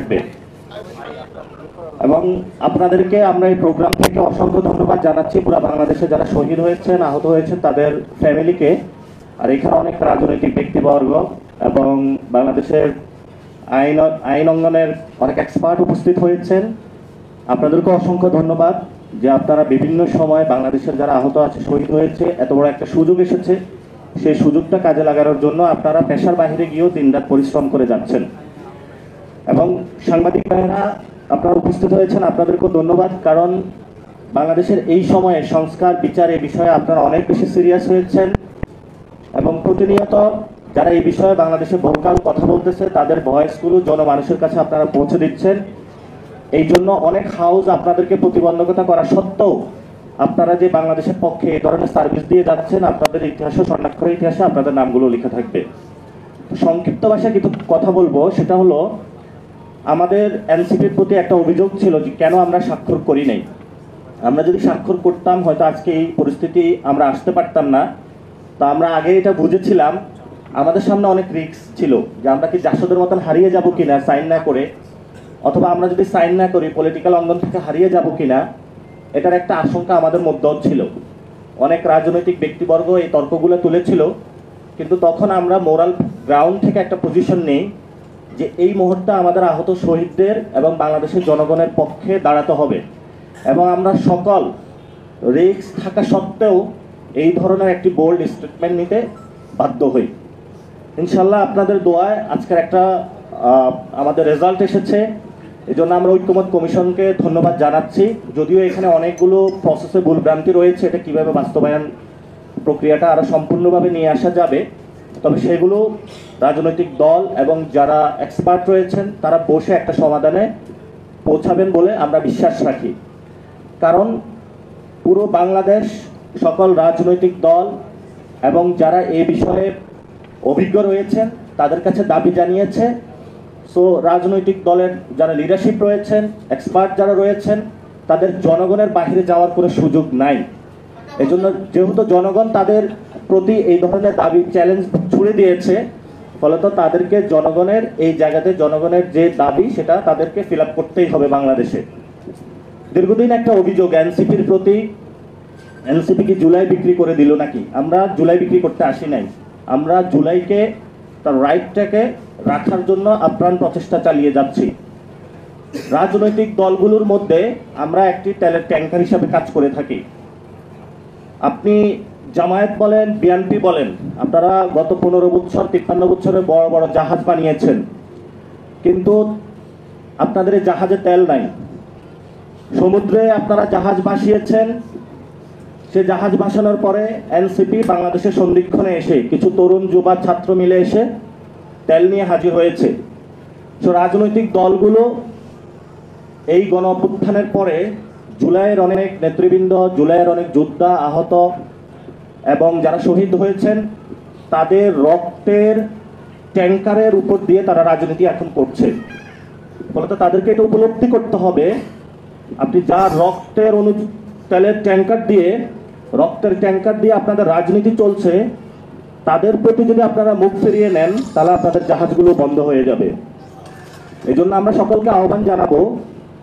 থাকবে। এবং আপনাদেরকে আমরা এই প্রোগ্রাম থেকে অসংখ্য ধন্যবাদ জানাচ্ছি পুরো বাংলাদেশে যারা শহীদ হয়েছেন, আহত হয়েছেন তাদের ফ্যামিলিকে। আর এখানে অনেক রাজনৈতিক ব্যক্তিবর্গ এবং বাংলাদেশের আইন অঙ্গনের অনেক এক্সপার্ট উপস্থিত হয়েছেন। আপনাদেরকে অসংখ্য ধন্যবাদ যে আপনারা বিভিন্ন সময় বাংলাদেশের যারা আহত আছে, শহীদ হয়েছে, এত বড় একটা সুযোগ এসেছে, সেই সুযোগটা কাজে লাগানোর জন্য আপনারা পেশার বাইরে গিয়েও দিনরাত পরিশ্রম করে যাচ্ছেন। এবং সাংবাদিক ভাইয়েরা আপনারা উপস্থিত হয়েছেন, আপনাদেরকেও ধন্যবাদ। কারণ বাংলাদেশের এই সময়ে সংস্কার বিচার এই বিষয়ে আপনারা অনেক বেশি সিরিয়াস হয়েছেন এবং প্রতিনিয়ত যারা এই বিষয়ে বাংলাদেশে বহুকাল কথা বলতেছে তাদের ভয়েসগুলো জনমানুষের কাছে আপনারা পৌঁছে দিচ্ছেন। এই জন্য অনেক হাউস আপনাদেরকে প্রতিবন্ধকতা করা সত্ত্বেও আপনারা যে বাংলাদেশের পক্ষে এই ধরনের সার্ভিস দিয়ে যাচ্ছেন, আপনাদের ইতিহাসে, স্বর্ণাক্ষরের ইতিহাসে আপনাদের নামগুলো লেখা থাকবে। সংক্ষিপ্ত ভাষায় কিছু কথা বলবো, সেটা হলো আমাদের এনসিপির প্রতি একটা অভিযোগ ছিল যে কেন আমরা স্বাক্ষর করি নাই। আমরা যদি স্বাক্ষর করতাম হয়তো আজকে এই পরিস্থিতি আমরা আসতে পারতাম না। তো আমরা আগে এটা বুঝেছিলাম, আমাদের সামনে অনেক রিস্ক ছিল যে আমরা কি জাসদের মতন হারিয়ে যাব কিনা সাইন না করে, অথবা আমরা যদি সাইন না করি পলিটিক্যাল অঙ্গন থেকে হারিয়ে যাব কিনা, এটার একটা আশঙ্কা আমাদের মধ্যেও ছিল। অনেক রাজনৈতিক ব্যক্তিবর্গ এই তর্কগুলো তুলেছিল, কিন্তু তখন আমরা মোরাল গ্রাউন্ড থেকে একটা পজিশন নেই যে এই মুহূর্তে আমাদের আহত শহীদদের এবং বাংলাদেশের জনগণের পক্ষে দাঁড়াতে হবে। এবং আমরা সকল রিস্ক থাকা সত্ত্বেও এই ধরনের একটি বোল্ড স্টেটমেন্ট নিতে বাধ্য হই। ইনশাল্লাহ আপনাদের দোয়ায় আজকের একটা আমাদের রেজাল্ট এসেছে। এই জন্য আমরা ঐক্যমত কমিশনকে ধন্যবাদ জানাচ্ছি। যদিও এখানে অনেকগুলো প্রসেসে ভুলভ্রান্তি রয়েছে, এটা কীভাবে বাস্তবায়ন প্রক্রিয়াটা আরও সম্পূর্ণভাবে নিয়ে আসা যাবে, তবে সেগুলো রাজনৈতিক দল এবং যারা এক্সপার্ট রয়েছেন তারা বসে একটা সমাধানে পৌঁছাবেন বলে আমরা বিশ্বাস রাখি। কারণ পুরো বাংলাদেশ সকল রাজনৈতিক দল এবং যারা এই বিষয়ে অভিজ্ঞ রয়েছেন তাদের কাছে দাবি জানিয়েছে। সো রাজনৈতিক দলের যারা লিডারশিপ রয়েছেন, এক্সপার্ট যারা রয়েছেন, তাদের জনগণের বাইরে যাওয়ার কোনো সুযোগ নাই। এজন্য যেহেতু জনগণ তাদের প্রতি এই ধরনের দাবি চ্যালেঞ্জ ছুড়ে দিয়েছে, ফলত তাদেরকে জনগণের এই জায়গাতে জনগণের যে দাবি সেটা তাদেরকে ফিল আপ করতেই হবে। বাংলাদেশে দীর্ঘদিন একটা অভিযোগ এনসিপির প্রতি, এনসিপি কি জুলাই বিক্রি করে দিল নাকি? আমরা জুলাই বিক্রি করতে আসি নাই। আমরা জুলাইকে তার রাইটটাকে রাখার জন্য আপ্রাণ প্রচেষ্টা চালিয়ে যাচ্ছি। রাজনৈতিক দলগুলোর মধ্যে আমরা একটি তেলের ট্যাঙ্কার হিসাবে কাজ করে থাকি। আপনি জামায়াত বলেন, বিএনপি বলেন, আপনারা গত 15 বছর 53 বছরে বড় বড় জাহাজ বানিয়েছেন, কিন্তু আপনাদের এই জাহাজে তেল নাই। সমুদ্রে আপনারা জাহাজ ভাসিয়েছেন, সে জাহাজ ভাসানোর পরে এনসিপি বাংলাদেশের সন্ধিক্ষণে এসে কিছু তরুণ যুবা ছাত্র মিলে এসে তেল নিয়ে হাজির হয়েছে। তো রাজনৈতিক দলগুলো এই গণ অভ্যুত্থানের পরে জুলাইয়ের অনেক নেতৃবৃন্দ, জুলাইয়ের অনেক যোদ্ধা আহত এবং যারা শহীদ হয়েছেন তাদের রক্তের ট্যাঙ্কারের উপর দিয়ে তারা রাজনীতি এখন করছে। ফলত তাদেরকে এটা উপলব্ধি করতে হবে, আপনি যা রক্তের তেলের ট্যাঙ্কার দিয়ে, রক্তের ট্যাঙ্কার দিয়ে আপনাদের রাজনীতি চলছে, তাদের প্রতি যদি আপনারা মুখ ফিরিয়ে নেন তাহলে আপনাদের জাহাজগুলো বন্ধ হয়ে যাবে। এই জন্য আমরা সকলকে আহ্বান জানাবো,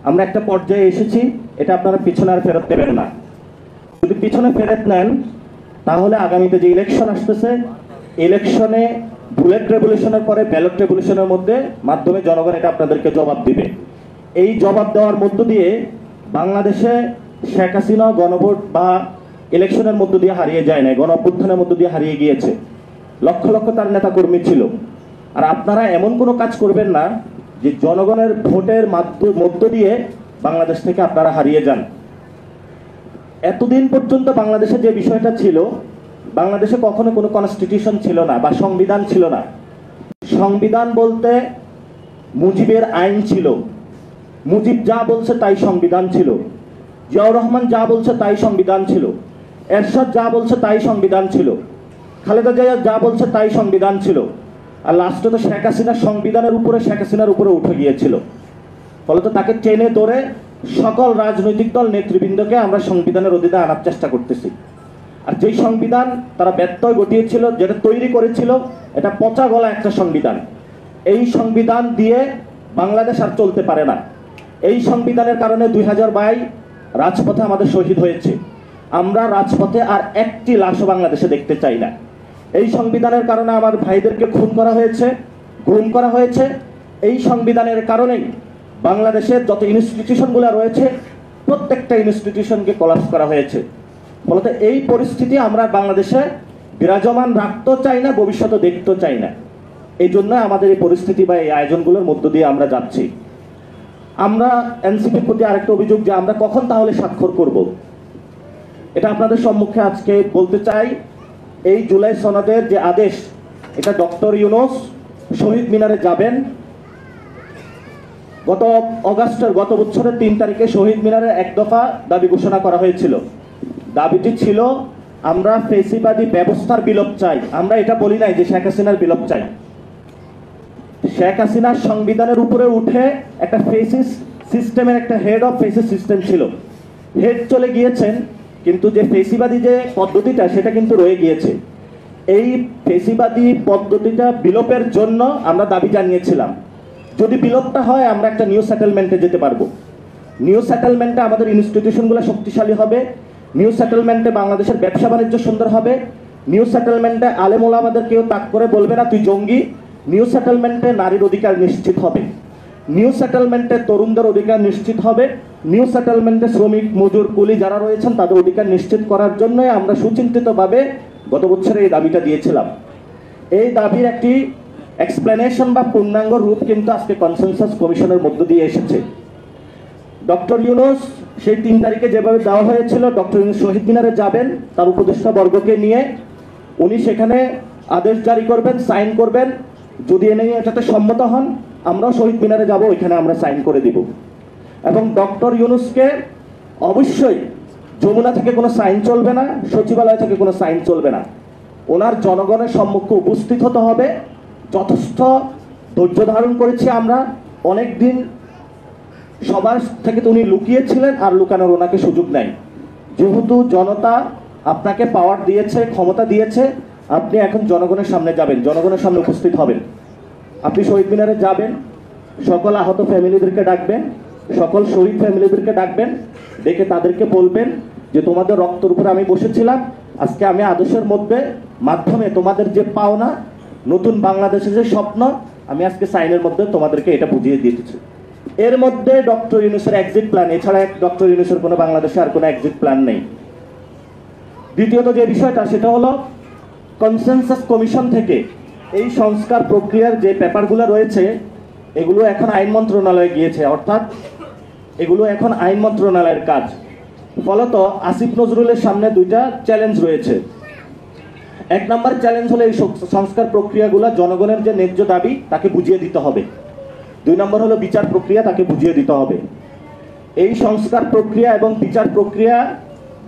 আমরা একটা পর্যায়ে এসেছি, এটা আপনারা পিছনে আর ফেরত দেবেন না। যদি পিছনে ফেরত নেন তাহলে আগামীতে যে ইলেকশন আসতেছে, ইলেকশনে বুলেট রেভলিউশনের পরে ব্যালট রেভলিউশনের মাধ্যমে জনগণ এটা আপনাদেরকে জবাব দিবে। এই জবাব দেওয়ার মধ্য দিয়ে বাংলাদেশে শেখ হাসিনা গণভোট বা ইলেকশনের মধ্য দিয়ে হারিয়ে যায় না, গণ অভ্যুত্থানের মধ্য দিয়ে হারিয়ে গিয়েছে। লক্ষ লক্ষ তার নেতা কর্মী ছিল। আর আপনারা এমন কোনো কাজ করবেন না যে জনগণের ভোটের মধ্য দিয়ে বাংলাদেশ থেকে আপনারা হারিয়ে যান। এতদিন পর্যন্ত বাংলাদেশে যে বিষয়টা ছিল, বাংলাদেশে কখনো কোনো কনস্টিটিউশন ছিল না বা সংবিধান ছিল না। সংবিধান বলতে মুজিবের আইন ছিল, মুজিব যা বলছে তাই সংবিধান ছিল, জিয়াউর রহমান যা বলছে তাই সংবিধান ছিল, এরশাদ যা বলছে তাই সংবিধান ছিল, খালেদা জিয়া যা বলছে তাই সংবিধান ছিল। আর লাস্টে তো শেখ হাসিনা সংবিধানের উপরে, শেখ হাসিনার উপরে উঠে গিয়েছিল। ফলত তাকে টেনে ধরে সকল রাজনৈতিক দল নেতৃবৃন্দকে আমরা সংবিধানের অধীনে আনার চেষ্টা করতেছি। আর যেই সংবিধান তারা ব্যত্যয় ঘটিয়েছিল, যেটা তৈরি করেছিল, এটা পচা গলা একটা সংবিধান। এই সংবিধান দিয়ে বাংলাদেশ আর চলতে পারে না। এই সংবিধানের কারণে 2000 ভাই রাজপথে আমাদের শহীদ হয়েছে। আমরা রাজপথে আর একটি লাশও বাংলাদেশে দেখতে চাই না। এই সংবিধানের কারণে আমার ভাইদেরকে খুন করা হয়েছে, গুম করা হয়েছে। এই সংবিধানের কারণেই বাংলাদেশের যত ইনস্টিটিউশনগুলো রয়েছে প্রত্যেকটা ইনস্টিটিউশনকে কোলাপস করা হয়েছে। ফলত এই পরিস্থিতি আমরা বাংলাদেশে বিরাজমান রাখতেও চাই না, ভবিষ্যতে দেখতেও চাই না। এই জন্য আমাদের এই পরিস্থিতি বা এই আয়োজনগুলোর মধ্য দিয়ে আমরা যাচ্ছি। আমরা এনসিপির প্রতি আরেকটা অভিযোগ যে আমরা কখন তাহলে স্বাক্ষর করব, এটা আপনাদের সম্মুখে আজকে বলতে চাই। এই জুলাই সনদের যে আদেশ, এটা ডক্টর ইউনূস শহীদ মিনারে যাবেন। গত বছরের 3 তারিখে শহীদ মিনারে এক দফা দাবি ঘোষণা করা হয়েছিল। দাবিটি ছিল আমরা ফেসিবাদী ব্যবস্থার বিলোপ চাই। আমরা এটা বলি নাই যে শেখ হাসিনার বিলোপ চাই। শেখ হাসিনার সংবিধানের উপরে উঠে একটা ফেসিস সিস্টেমের একটা হেড অফ ফেসিস সিস্টেম ছিল। হেড চলে গিয়েছেন, কিন্তু যে ফেসিবাদী যে পদ্ধতিটা সেটা কিন্তু রয়ে গিয়েছে। এই ফেসিবাদী পদ্ধতিটা বিলোপের জন্য আমরা দাবি জানিয়েছিলাম। যদি বিলোপটা হয় আমরা একটা নিউ সেটেলমেন্টে যেতে পারবো। নিউ সেটেলমেন্টে আমাদের ইনস্টিটিউশনগুলো শক্তিশালী হবে। নিউ সেটেলমেন্টে বাংলাদেশের ব্যবসা বাণিজ্য সুন্দর হবে। নিউ সেটেলমেন্টে আলেম ওলামাদের কেউ তাক করে বলবে না তুই জঙ্গি। নিউ সেটেলমেন্টে নারীর অধিকার নিশ্চিত হবে। নিউ সেটেলমেন্টে তরুণদের অধিকার নিশ্চিত হবে। নিউ সেটেলমেন্টে শ্রমিক, মজুর, কুলি যারা রয়েছেন তাদের অধিকার নিশ্চিত করার জন্য আমরা সুচিন্তিতভাবে গত বছরে এই দাবিটা দিয়েছিলাম। এই দাবির একটি এক্সপ্লেনেশন বা পূর্ণাঙ্গ রূপ কিন্তু আজকে কনসেনসাস কমিশনের মধ্য দিয়ে এসেছে। ডক্টর ইউনূস সেই 3 তারিখে যেভাবে দেওয়া হয়েছিল, ডক্টর ইউনূস শহীদ মিনারে যাবেন তার উপদেষ্টা বর্গকে নিয়ে। উনি সেখানে আদেশ জারি করবেন, সাইন করবেন। যদি এটাতে সম্মত হন আমরাও শহীদ মিনারে যাব, ওইখানে আমরা সাইন করে দিব। এবং ডক্টর ইউনূসকে অবশ্যই যমুনা থেকে কোনো সাইন চলবে না, সচিবালয় থেকে কোনো সাইন চলবে না। ওনার জনগণের সম্মুখে উপস্থিত হতে হবে। যথেষ্ট ধৈর্য ধারণ করেছি আমরা অনেক দিন, সবার থেকে তো উনি লুকিয়েছিলেন, আর লুকানোর ওনাকে সুযোগ নাই। যেহেতু জনতা আপনাকে পাওয়ার দিয়েছে, ক্ষমতা দিয়েছে, আপনি এখন জনগণের সামনে যাবেন, জনগণের সামনে উপস্থিত হবেন। আপনি শহীদ মিনারে যাবেন, সকল আহত ফ্যামিলিদেরকে ডাকবেন, সকল শহীদ ফ্যামিলিদেরকে ডাকবেন, ডেকে তাদেরকে বলবেন যে তোমাদের রক্তের উপরে আমি বসেছিলাম, আজকে আমি আদর্শের মাধ্যমে তোমাদের যে পাওনা, নতুন বাংলাদেশের যে স্বপ্ন, আমি আজকে সাইনের মধ্যে তোমাদেরকে এটা বুঝিয়ে দিয়েছি। এর মধ্যে ডক্টর ইউনূসের এক্সিট প্ল্যান, এছাড়া ডক্টর ইউনূসের কোনো বাংলাদেশে আর কোনো এক্সিট প্ল্যান নেই। দ্বিতীয়ত যে বিষয়টা সেটা হলো কনসেনসাস কমিশন থেকে এই সংস্কার প্রক্রিয়ার যে পেপারগুলো রয়েছে এগুলো এখন আইন মন্ত্রণালয়ে গিয়েছে, অর্থাৎ এগুলো এখন আইন মন্ত্রণালয়ের কাজ। ফলত আসিফ নজরুলের সামনে 2টা চ্যালেঞ্জ রয়েছে। 1 নম্বর চ্যালেঞ্জ হলো এই সংস্কার প্রক্রিয়াগুলো জনগণের যে ন্যায্য দাবি তাকে বুঝিয়ে দিতে হবে। 2 নম্বর হলো বিচার প্রক্রিয়া, তাকে বুঝিয়ে দিতে হবে। এই সংস্কার প্রক্রিয়া এবং বিচার প্রক্রিয়া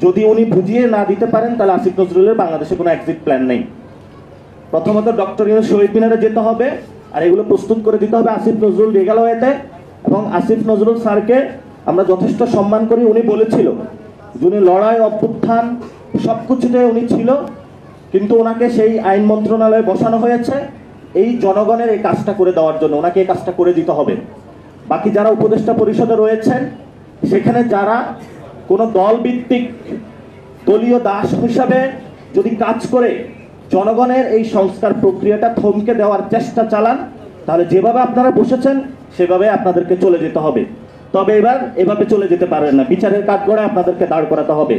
যদি উনি বুঝিয়ে না দিতে পারেন তাহলে আসিফ নজরুলের বাংলাদেশে কোনো এক্সিট প্ল্যান নেই। প্রথমত ডক্টর ইউনূস শহীদ মিনারে যেতে হবে, আর এগুলো প্রস্তুত করে দিতে হবে আসিফ নজরুল রেগালওয়েতে। এবং আসিফ নজরুল স্যারকে আমরা যথেষ্ট সম্মান করি। উনি বলেছিল যিনি লড়াই, অভ্যুত্থান সব কিছুতে উনি ছিল, কিন্তু ওনাকে সেই আইন মন্ত্রণালয়ে বসানো হয়েছে এই জনগণের এই কাজটা করে দেওয়ার জন্য। ওনাকে এই কাজটা করে দিতে হবে। বাকি যারা উপদেষ্টা পরিষদে রয়েছেন সেখানে যারা কোনো দলভিত্তিক দলীয় দাস হিসাবে যদি কাজ করে জনগণের এই সংস্কার প্রক্রিয়াটা থমকে দেওয়ার চেষ্টা চালান, তাহলে যেভাবে আপনারা বসেছেন সেভাবে আপনাদেরকে চলে যেতে হবে। তবে এবার এভাবে চলে যেতে পারবেন না, বিচারের কাঠগড়ে আপনাদেরকে দাঁড় করাতে হবে।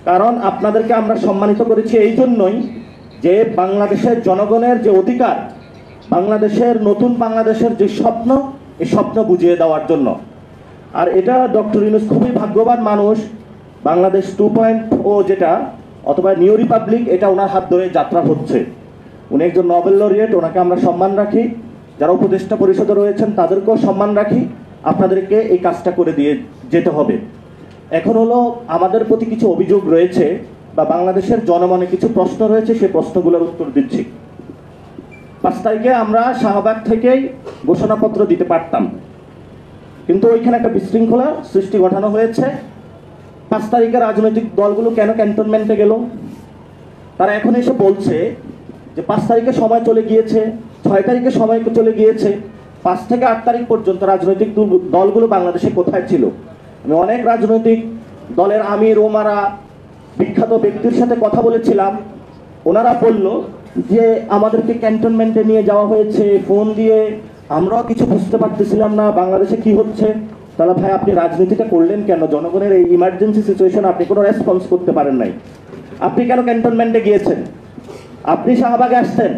কারণ আপনাদেরকে আমরা সম্মানিত করেছি এই জন্যই যে বাংলাদেশের জনগণের যে অধিকার, বাংলাদেশের নতুন বাংলাদেশের যে স্বপ্ন, এই স্বপ্ন বুঝিয়ে দেওয়ার জন্য। আর এটা ডক্টর ইউনূস খুবই ভাগ্যবান মানুষ। বাংলাদেশ 2.0 যেটা, অথবা নিউ রিপাবলিক, এটা ওনার হাত ধরে যাত্রা হচ্ছে। উনি একজন নোবেল লরিয়েট, ওনাকে আমরা সম্মান রাখি। যারা উপদেষ্টা পরিষদে রয়েছেন তাদেরকেও সম্মান রাখি। আপনাদেরকে এই কাজটা করে দিয়ে যেতে হবে। এখন হলো আমাদের প্রতি কিছু অভিযোগ রয়েছে বা বাংলাদেশের জনমনে কিছু প্রশ্ন রয়েছে, সেই প্রশ্নগুলোর উত্তর দিচ্ছি। 5 তারিখে আমরা শাহবাগ থেকেই ঘোষণাপত্র দিতে পারতাম, কিন্তু ওইখানে একটা বিশৃঙ্খলা সৃষ্টি ঘটানো হয়েছে। 5 তারিখে রাজনৈতিক দলগুলো কেন ক্যান্টনমেন্টে গেল? তারা এখন এসে বলছে যে 5 তারিখে সময় চলে গিয়েছে, 6 তারিখে সময় চলে গিয়েছে, 5 থেকে 8 তারিখ পর্যন্ত রাজনৈতিক দলগুলো বাংলাদেশে কোথায় ছিল? আমি অনেক রাজনৈতিক দলের আমির ওমারা বিখ্যাত ব্যক্তির সাথে কথা বলেছিলাম। ওনারা বলল যে আমাদেরকে ক্যান্টনমেন্টে নিয়ে যাওয়া হয়েছে ফোন দিয়ে, আমরাও কিছু বুঝতে পারতেছিলাম না বাংলাদেশে কি হচ্ছে। তাহলে ভাই আপনি রাজনীতিটা করলেন কেন? জনগণের এই ইমার্জেন্সি সিচুয়েশন আপনি কোনো রেসপন্স করতে পারেন নাই। আপনি কেন ক্যান্টনমেন্টে গিয়েছেন? আপনি শাহবাগে আসতেন,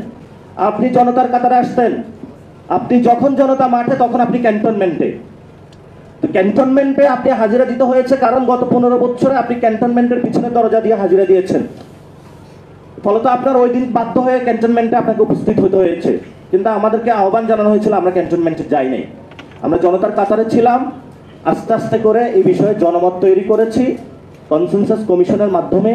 আপনি জনতার কাতারে আসতেন, আপনি যখন জনতা মাঠে তখন আপনি ক্যান্টনমেন্টে। তো ক্যান্টনমেন্টে আপনি হাজিরা দিতে হয়েছে কারণ গত 15 বছরে আপনি ক্যান্টনমেন্টের পিছনে দরজা দিয়ে হাজিরা দিয়েছেন। ফলত আপনার ওই দিন বাধ্য হয়ে ক্যান্টনমেন্টে আপনাকে উপস্থিত হতে হয়েছে। কিন্তু আমাদেরকে আহ্বান জানানো হয়েছিল, আমরা ক্যান্টনমেন্টে যাই নাই, আমরা জনতার কাতারে ছিলাম। আস্তে আস্তে করে এই বিষয়ে জনমত তৈরি করেছি। কনসেনসাস কমিশনের মাধ্যমে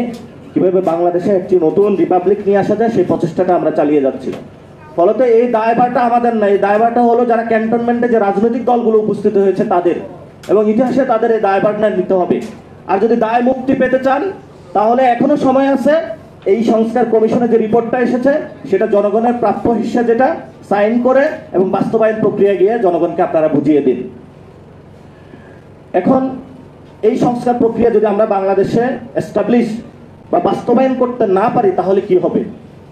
কিভাবে বাংলাদেশে একটি নতুন রিপাবলিক নিয়ে আসা যায় সেই প্রচেষ্টাটা আমরা চালিয়ে যাচ্ছি। ফলত এই দায়ভারটা আমাদের না, এই দায়ভারটা হলো যারা ক্যান্টনমেন্টে যে রাজনৈতিক দলগুলো উপস্থিত হয়েছে তাদের, এবং ইতিহাসে তাদের এই দায়ভারটা নিতে হবে। আর যদি দায় মুক্তি পেতে চান তাহলে এখনো সময় আছে। এই সংস্কার কমিশনের যে রিপোর্টটা এসেছে সেটা জনগণের প্রাপ্য হিসা যেটা সাইন করে এবং বাস্তবায়ন প্রক্রিয়া গিয়ে জনগণকে আপনারা বুঝিয়ে দিন। এখন এই সংস্কার প্রক্রিয়া যদি আমরা বাংলাদেশে এস্টাবলিশ বা বাস্তবায়ন করতে না পারি তাহলে কি হবে?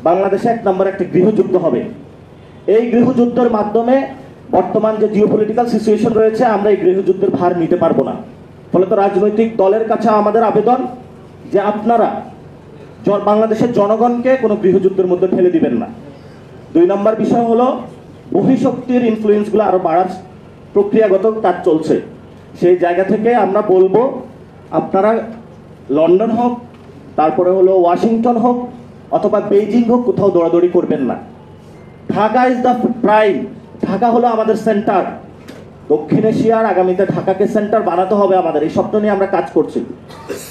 বাংলাদেশে 1 নম্বর একটা গৃহযুদ্ধ হবে। এই গৃহযুদ্ধের মাধ্যমে বর্তমান যে জিওপলিটিক্যাল সিচুয়েশন রয়েছে আমরা এই গৃহযুদ্ধের ভার নিতে পারবো না। ফলত রাজনৈতিক দলের কাছে আমাদের আবেদন যে আপনারা বাংলাদেশের জনগণকে কোনো গৃহযুদ্ধের মধ্যে ফেলে দিবেন না। 2 নম্বর বিষয় হলো বহিঃশক্তির ইনফ্লুয়েন্সগুলো আরো বাড়ার প্রক্রিয়াগত কাজ চলছে। সেই জায়গা থেকে আমরা বলবো আপনারা লন্ডন হোক, তারপরে হলো ওয়াশিংটন হোক অথবা বেইজিং হোক, কোথাও দৌড়াদৌড়ি করবেন না। Dhaka is the prime, Dhaka হলো আমাদের সেন্টার। দক্ষিণ এশিয়ার আগামীতে ঢাকাকে সেন্টার বানাতে হবে আমাদের, এই স্বপ্ন নিয়ে আমরা কাজ করছি।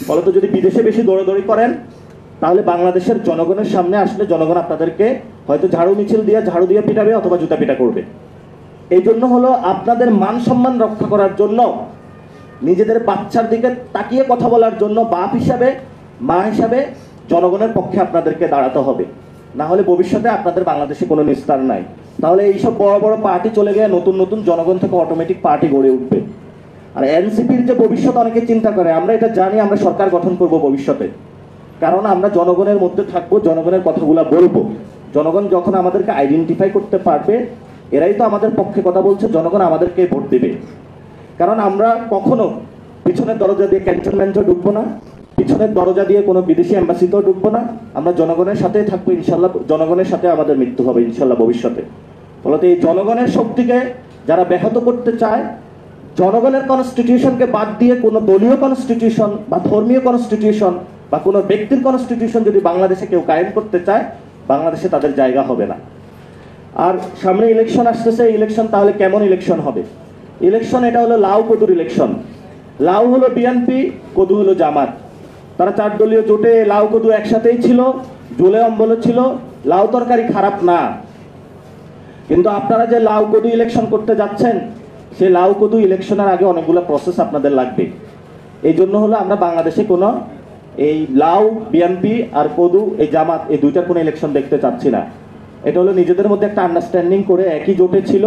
ফলত যদি বিদেশে বেশি দৌড়াদৌড়ি করেন তাহলে বাংলাদেশের জনগণের সামনে আসলে জনগণ আপনাদেরকে হয়তো ঝাড়ু মিছিল দিয়ে ঝাড়ু দিয়ে পিটাবে অথবা জুতা পিটা করবে। এই জন্য হলো আপনাদের মান সম্মান রক্ষা করার জন্য, নিজেদের বাচ্চার দিকে তাকিয়ে কথা বলার জন্য বাপ হিসাবে মা হিসাবে জনগণের পক্ষে আপনাদেরকে দাঁড়াতে হবে। না হলে ভবিষ্যতে আপনাদের বাংলাদেশে কোনো নিস্তার নাই। তাহলে এইসব বড় বড় পার্টি চলে গিয়ে নতুন নতুন জনগণ থেকে অটোমেটিক পার্টি গড়ে উঠবে। আর এনসিপির যে ভবিষ্যৎ অনেকে চিন্তা করে, আমরা এটা জানি আমরা সরকার গঠন করব ভবিষ্যতে, কারণ আমরা জনগণের মধ্যে থাকবো, জনগণের কথাগুলো বলবো। জনগণ যখন আমাদেরকে আইডেন্টিফাই করতে পারবে, এরাই তো আমাদের পক্ষে কথা বলছে, জনগণ আমাদেরকে ভোট দেবে। কারণ আমরা কখনো পিছনের দরজা দিয়ে ক্যান্টনমেন্টও ঢুকবো না, পিছনের দরজা দিয়ে কোনো বিদেশি এম্বাসিতেও ঢুকবো না। আমরা জনগণের সাথেই থাকবো ইনশাল্লাহ, জনগণের সাথে আমাদের মৃত্যু হবে ইনশাল্লাহ ভবিষ্যতে। ফলত এই জনগণের শক্তিকে যারা ব্যাহত করতে চায়, জনগণের কনস্টিটিউশনকে বাদ দিয়ে কোনো দলীয় কনস্টিটিউশন বা ধর্মীয় কনস্টিটিউশন বা কোনো ব্যক্তির কনস্টিটিউশন যদি বাংলাদেশে কেউ কায়েম করতে চায়, বাংলাদেশে তাদের জায়গা হবে না। আর সামনে ইলেকশন আসতেছে, ইলেকশন তাহলে কেমন ইলেকশন হবে? ইলেকশন এটা হলো লাউ কদুর ইলেকশন। লাউ হলো বিএনপি, কদু হলো জামাত। তারা 4 দলীয় জোটে লাউ কদু একসাথেই ছিল, জোলে অম্বলে ছিল। লাউ তরকারি খারাপ না, কিন্তু আপনারা যে লাউ কদু ইলেকশন করতে যাচ্ছেন, সেই লাউ কদু ইলেকশনের আগে অনেকগুলো প্রসেস আপনাদের লাগবে। এই জন্য হলো আমরা বাংলাদেশে কোনো এই লাউ বিএনপি আর কদু এই জামাত এই দুইটার কোনো ইলেকশন দেখতে চাচ্ছি না। এটা হলো নিজেদের মধ্যে একটা আন্ডারস্ট্যান্ডিং করে একই জোটে ছিল,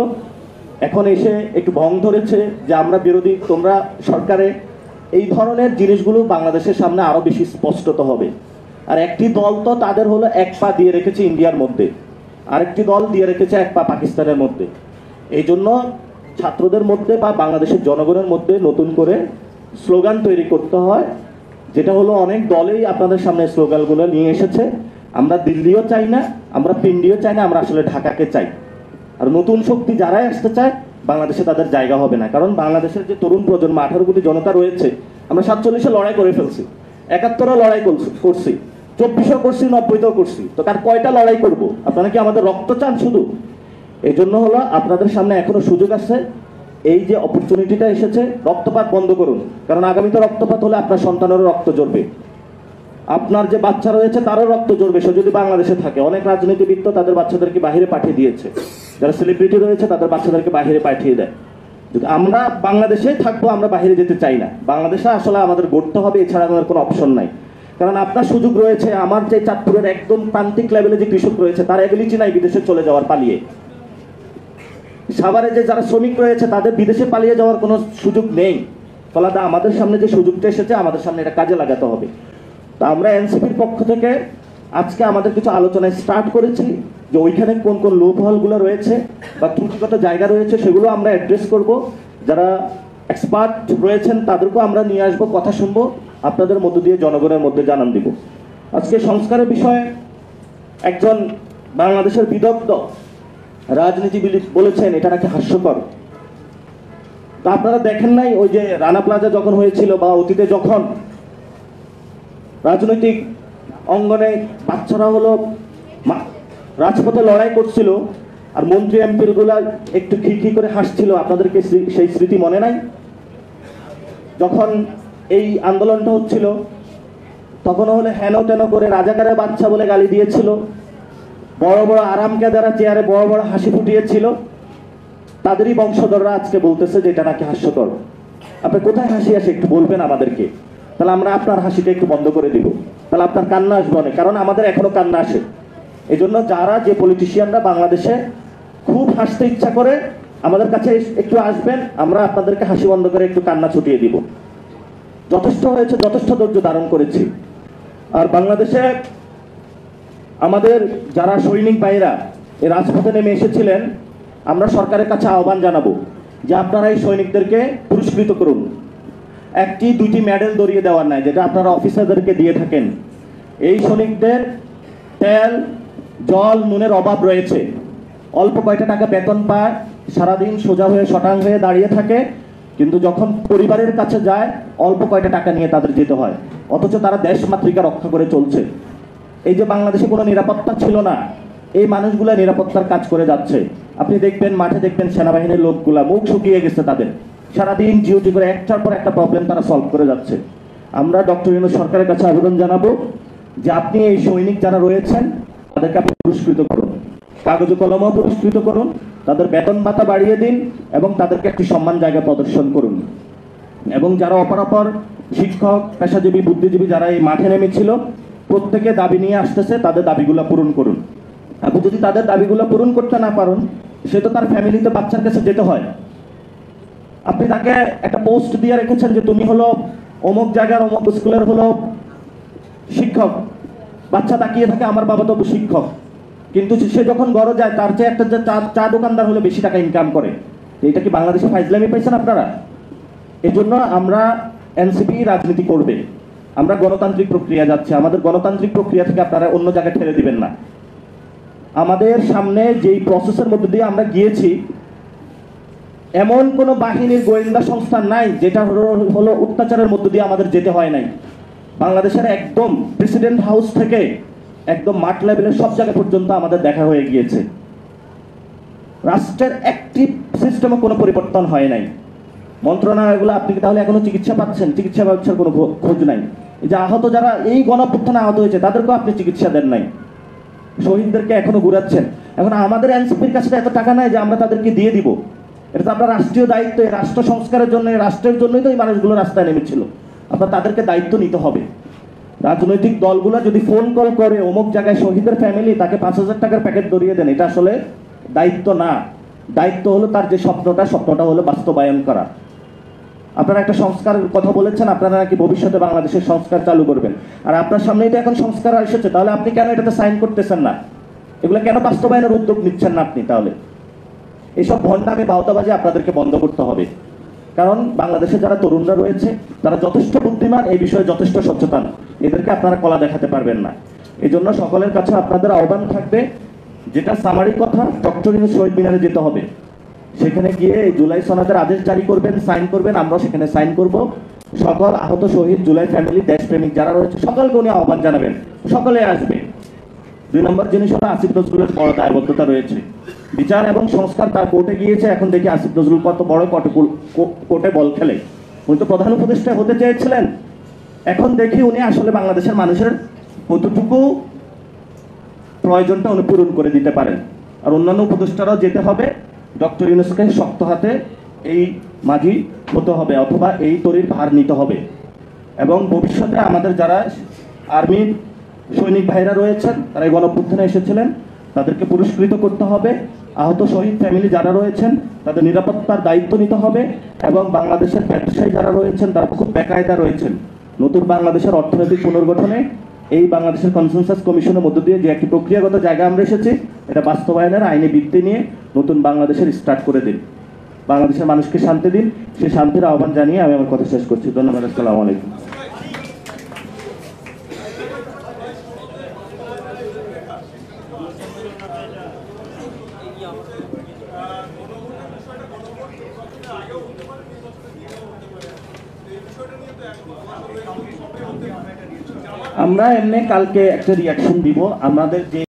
এখন এসে একটু ভং ধরেছে যে আমরা বিরোধী, তোমরা সরকারে। এই ধরনের জিনিসগুলো বাংলাদেশের সামনে আরো বেশি স্পষ্টত হবে। আর একটি দল তো তাদের হলো 1 পা দিয়ে রেখেছে ইন্ডিয়ার মধ্যে, আরেকটি দল দিয়ে রেখেছে 1 পা পাকিস্তানের মধ্যে। এই জন্য ছাত্রদের মধ্যে বা বাংলাদেশের জনগণের মধ্যে নতুন করে স্লোগান তৈরি করতে হয়, যেটা হলো অনেক দলেই আপনাদের সামনে স্লোগানগুলো নিয়ে এসেছে। আমরা দিল্লিও চাই না, আমরা পিন্ডিও চাই না, আমরা আসলে ঢাকাকে চাই। আর নতুন শক্তি যারাই আসতে চায় বাংলাদেশে তাদের জায়গা হবে না। কারণ বাংলাদেশের যে তরুণ প্রজন্ম 18 কোটি জনতা রয়েছে, আমরা 47-এ লড়াই করে ফেলছি, 71-এ লড়াই করছি, 24-এও করছি, 90-তেও করছি। তো তার কয়টা লড়াই করব? আপনারা কি আমাদের রক্ত চান শুধু? এই জন্য হলো আপনাদের সামনে এখনো সুযোগ আছে। এই যে অপরচুনিটিটা এসেছে, রক্তপাত বন্ধ করুন। কারণ আগামীতে রক্তপাত হলে আপনার সন্তানেরও রক্ত ঝরবে, আপনার যে বাচ্চা রয়েছে তারও রক্ত ঝরবে। সে যদি বাংলাদেশে থাকে, অনেক রাজনীতিবিদ তো তাদের বাচ্চাদেরকে বাহিরে পাঠিয়ে দিয়েছে, যারা সেলিব্রিটি রয়েছে তাদের বাচ্চাদেরকে বাহিরে পাঠিয়ে দেয়। যদি আমরা বাংলাদেশেই থাকবো, আমরা বাহিরে যেতে চাই না। বাংলাদেশে আসলে আমাদের গড়তে হবে, এছাড়া আমাদের কোনো অপশন নাই। কারণ আপনার সুযোগ রয়েছে, আমার যে চাঁদপুরের একদম প্রান্তিক লেভেলে যে কৃষক রয়েছে তার এবিলিটি নাই বিদেশে চলে যাওয়ার পালিয়ে। সাভারে যে যারা শ্রমিক রয়েছে তাদের বিদেশে পালিয়ে যাওয়ার কোনো সুযোগ নেই। ফলে আমাদের সামনে যে সুযোগটা এসেছে আমাদের সামনে এটা কাজে লাগাতে হবে। তো আমরা এনসিপির পক্ষ থেকে আজকে আমাদের কিছু আলোচনায় স্টার্ট করেছি যে ওইখানে কোন কোন লুপ হলগুলো রয়েছে বা ত্রুটিগত জায়গা রয়েছে সেগুলো আমরা অ্যাড্রেস করব। যারা এক্সপার্ট রয়েছেন তাদেরকেও আমরা নিয়ে আসবো, কথা শুনবো, আপনাদের মধ্য দিয়ে জনগণের মধ্যে জানান দিব। আজকে সংস্কারের বিষয়ে একজন বাংলাদেশের বিদগ্ধ রাজনীতিবিদ বলেছেন এটা নাকি হাস্যকর। তা আপনারা দেখেন নাই ওই যে রানা প্লাজা যখন হয়েছিল বা অতীতে যখন রাজনৈতিক অঙ্গনে বাচ্চারা হলো রাজপথে লড়াই করছিল আর মন্ত্রী এমপির গুলা একটু খিখি করে হাসছিল, আপনাদেরকে সেই স্মৃতি মনে নাই? যখন এই আন্দোলনটা হচ্ছিল তখন হলে হেন তেন করে রাজাকারের বাচ্চা বলে গালি দিয়েছিল, বড় বড় আরামকে যারা চেয়ারে বড় বড় হাসি ফুটিয়েছিল তাদেরই বংশধররা আজকে বলতেছে যে এটা নাকি হাস্যকর। আপনি কোথায় হাসি আসে একটু বলবেন আমাদেরকে, তাহলে আমরা আপনার হাসিটা একটু বন্ধ করে দিব, তাহলে আপনার কান্না আসবে অনেক, কারণ আমাদের এখনো কান্না আসে। এই জন্য যারা যে পলিটিশিয়ানরা বাংলাদেশে খুব হাসতে ইচ্ছা করে আমাদের কাছে একটু আসবেন, আমরা আপনাদেরকে হাসি বন্ধ করে একটু কান্না ছুটিয়ে দিব। যথেষ্ট হয়েছে, যথেষ্ট ধৈর্য ধারণ করেছি। আর বাংলাদেশে আমাদের যারা সৈনিক ভাইরা এই রাজপথে নেমে এসেছিলেন, আমরা সরকারের কাছে আহ্বান জানাবো যে আপনারা এই সৈনিকদেরকে পুরস্কৃত করুন। একটি দুইটি মেডেল ধরিয়ে দেওয়ার নাই, যেটা আপনারা অফিসারদেরকে দিয়ে থাকেন। এই সৈনিকদের তেল জল নুনের অভাব রয়েছে, অল্প কয়টা টাকা বেতন পায়, সারাদিন সোজা হয়ে শটাং হয়ে দাঁড়িয়ে থাকে, কিন্তু যখন পরিবারের কাছে যায় অল্প কয়টা টাকা নিয়ে তাদের যেতে হয়, অথচ তারা দেশ মাতৃকা রক্ষা করে চলছে। এই যে বাংলাদেশে কোনো নিরাপত্তা ছিল না, এই মানুষগুলা নিরাপত্তার কাজ করে যাচ্ছে। আপনি দেখবেন মাঠে দেখবেন সেনাবাহিনীর লোকগুলা মুখ শুকিয়ে গেছে, তাদের সারাদিন ডিউটি করে একটার পর একটা প্রবলেম তারা সলভ করে যাচ্ছে। আমরা ডক্টর ইউনূস সরকারের কাছে আবেদন জানাবো যে আপনি এই সৈনিক যারা রয়েছেন তাদেরকে আপনি পুরস্কৃত করুন, কাগজ কলমও পুরস্কৃত করুন, তাদের বেতন ভাতা বাড়িয়ে দিন এবং তাদেরকে একটি সম্মান জায়গা প্রদর্শন করুন। এবং যারা অপরাপর শিক্ষক, পেশাজীবী, বুদ্ধিজীবী যারা এই মাঠে নেমেছিল প্রত্যেকে দাবি নিয়ে আসতেছে, তাদের দাবিগুলো পূরণ করুন। আপনি যদি তাদের দাবিগুলো পূরণ করতে না পারেন, সে তো তার ফ্যামিলিতে বাচ্চার কাছে যেতে হয়। আপনি তাকে একটা পোস্ট দিয়ে রেখেছেন যে তুমি হলো অমুক জায়গার অমুক স্কুলের হলো শিক্ষক, বাচ্চা তাকিয়ে থাকে আমার বাবা তো শিক্ষক, কিন্তু সে যখন ঘরে যায় তার চেয়ে একটা চা দোকানদার হলে বেশি টাকা ইনকাম করে। এটা কি বাংলাদেশে ফাইজলামি পাইছেন আপনারা? এই জন্য আমরা এনসিপি রাজনীতি করবে, আমরা গণতান্ত্রিক প্রক্রিয়া যাচ্ছে, আমাদের গণতান্ত্রিক প্রক্রিয়া থেকে আপনারা অন্য জায়গায় ঠেলে দিবেন না। আমাদের সামনে যেই প্রসেসের মধ্যে দিয়ে আমরা গিয়েছি, এমন কোন বাহিনীর গোয়েন্দা সংস্থা নাই যেটা হলো অত্যাচারের মধ্যে দিয়ে আমাদের যেতে হয় নাই। বাংলাদেশের একদম প্রেসিডেন্ট হাউস থেকে একদম মাঠ লেভেলের সব জায়গা পর্যন্ত আমাদের দেখা হয়ে গিয়েছে। রাষ্ট্রের অ্যাক্টিভ সিস্টেমে কোনো পরিবর্তন হয় নাই। মন্ত্রণালয়গুলো আপনি তাহলে এখনো চিকিৎসা পাচ্ছেন, চিকিৎসা ব্যবস্থার কোনো খোঁজ নাই। এই যে আহত যারা এই গণঅভ্যুত্থানে আহত হয়েছে তাদেরকেও আপনি চিকিৎসা দেন নাই, শহীদদেরকে এখনো ঘুরাচ্ছেন। এখন আমাদের এনসিপির কাছে এত টাকা নাই যে আমরা তাদেরকে দিয়ে দিব, এটা তো আপনার রাষ্ট্রীয় দায়িত্ব। রাষ্ট্র সংস্কারের জন্য, রাষ্ট্রের জন্যই তো এই মানুষগুলো রাস্তায় নেমেছিল। আপনার তাদেরকে দায়িত্ব নিতে হবে। রাজনৈতিক দলগুলো যদি ফোন কল করে অমুক জায়গায় শহীদের ফ্যামিলি, তাকে 5,000 টাকার প্যাকেট ধরিয়ে দেন, এটা আসলে দায়িত্ব না। দায়িত্ব হলো তার যে স্বপ্নটা হলো বাস্তবায়ন করা। আপনারা একটা সংস্কারের কথা বলেছেন, আপনারা নাকি ভবিষ্যতে বাংলাদেশের সংস্কার চালু করবেন, আর আপনার সামনেই তো এখন সংস্কার এসেছে, তাহলে আপনি কেন এটাতে সাইন করতেছেন না? এগুলো কেন বাস্তবায়নের উদ্যোগ নিচ্ছেন না আপনি? তাহলে এইসব ভণ্ডামি বাউতাবাজি আপনাদেরকে বন্ধ করতে হবে। কারণ বাংলাদেশে যারা তরুণরা রয়েছে তারা যথেষ্ট বুদ্ধিমান, এই বিষয়ে যথেষ্ট সচেতন, এদেরকে আপনারা কলা দেখাতে পারবেন না। এই জন্য সকলের কাছে আপনাদের আহ্বান থাকবে, যেটা সামারি কথা, ডক্টর ইউনূস শহীদ মিনারে যেতে হবে, সেখানে গিয়ে জুলাই সনদের আদেশ জারি করবেন, সাইন করবেন, আমরাও সেখানে সাইন করব। সকল আহত শহীদ, জুলাই ফ্যামিলি, দেশপ্রেমিক যারা রয়েছে সকলকে উনি আহ্বান জানাবেন, সকলে আসবে। 2 নম্বর জিনিস হলো আসিফ নজরুলের বড় দায়বদ্ধতা রয়েছে, বিচার এবং সংস্কার তার কোর্টে গিয়েছে। এখন দেখি আসিফ নজরুল কত বড় কোর্টে বল খেলে। উনি তো প্রধান উপদেষ্টা হতে চেয়েছিলেন, এখন দেখি উনি আসলে বাংলাদেশের মানুষের কতটুকু প্রয়োজনটা উনি পূরণ করে দিতে পারেন। আর অন্যান্য উপদেষ্টারাও যেতে হবে, ডক্টর ইউনূসকে শক্ত হাতে এই মাঝি হতে হবে, অথবা এই তরির ভার নিতে হবে। এবং ভবিষ্যতে আমাদের যারা আর্মির সৈনিক ভাইরা রয়েছেন, তারা এই গণঅভ্যুত্থানে এসেছিলেন, তাদেরকে পুরস্কৃত করতে হবে। আহত শহীদ ফ্যামিলি যারা রয়েছেন তাদের নিরাপত্তার দায়িত্ব নিতে হবে এবং বাংলাদেশের ব্যবসায়ী যারা রয়েছেন তারা খুব বেকায়দা রয়েছেন। নতুন বাংলাদেশের অর্থনৈতিক পুনর্গঠনে এই বাংলাদেশের কনসেনসাস কমিশনের মধ্য দিয়ে যে একটি প্রক্রিয়াগত জায়গা আমরা এসেছি, এটা বাস্তবায়নের আইনি ভিত্তি নিয়ে নতুন বাংলাদেশের স্টার্ট করে দিন, বাংলাদেশের মানুষকে শান্তি দিন। সেই শান্তির আহ্বান জানিয়ে আমি আমার কথা শেষ করছি। ধন্যবাদ। আসসালামু আলাইকুম। আমরা এমনি কালকে একটা রিয়াকশন দিব। আমাদের যে